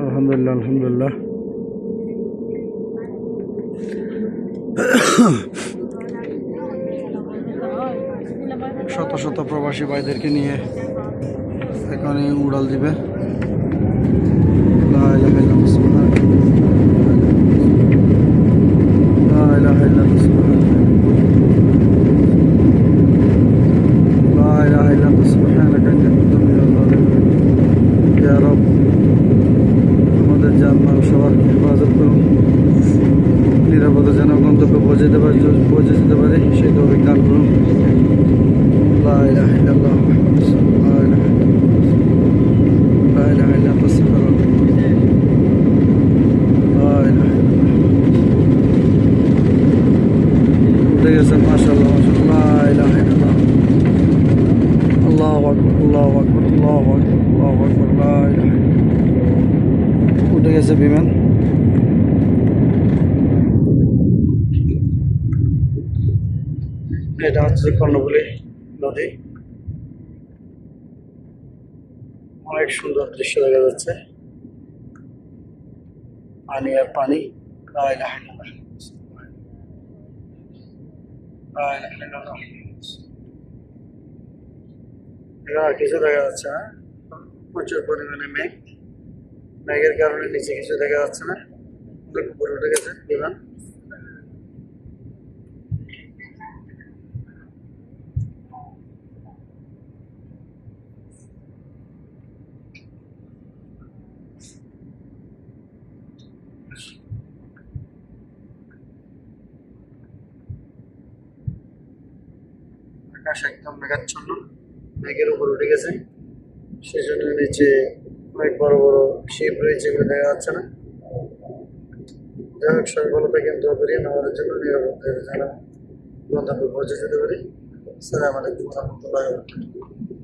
আলহামদুলিল্লাহ আলহামদুলিল্লাহ। শত শত প্রবাসী ভাইদেরকে নিয়ে এখানে উড়াল দিবে। লা ইলাহা ইল্লাল্লাহ সুবহানাল্লাহ, লা ইলাহা ইল্লাল্লাহ সুবহানাল্লাহ, লা ইলাহা ইল্লাল্লাহ সুবহানাকা ইন্নী কুনতু মিনাজ জালিমিন। ইয়া রব, আমাদের জান-মাল সবাইকে হেফাজত করুন, নিরাপদে যেন গন্তব্যে পৌঁছে যেতে পারে সেই তৌফিক দান করুন। লা ইলাহা ইল্লাল্লাহ মুহাম্মাদুর রাসূলুল্লাহ, লা ইলাহা ইল্লাল্লাহ আস্তাগফিরুল্লাহ, লা ইলাহা ইল্লাল্লাহ। উঠে গেছেন, মাশাআল্লাহ মাশাআল্লাহ, লা ইলাহা ইল্লাল্লাহ, আল্লাহু আকবার আল্লাহু আকবার আল্লাহু আকবার আল্লাহু আকবার, লা ইলাহা ইল্লাল্লাহ। উঠে গেছে বিমান। এটা হচ্ছে কর্ণফুলী নদী। অনেক সুন্দর দৃশ্য দেখা যাচ্ছে, পানি আর পানি। লা ইলাহা ইল্লাল্লাহ, লা ইলাহা ইল্লাল্লাহ। এখানে আর কিছু দেখা যাচ্ছে না, প্রচুর পরিমাণে মেঘ। মেঘের কারণে নিচে কিছু দেখা যাচ্ছে না, উপরে উঠে গেছে বিমান। আকাশ একদম মেঘাচ্ছন্ন, মেঘের উপর উঠে গেছে, সেজন্য নিচে অনেক বড় বড় শিপ রয়েছে, এগুলো দেখা যাচ্ছে না। যাই হোক, সবাই ভালো থাকেন, দোয়া করি আমাদের জন্য নিরাপদে যেন গন্তব্যে পৌঁছে যেতে পারি। আসসালামু আলাইকুম ওয়া রাহমাতুল্লাহি ওয়া বারাকাতুহু।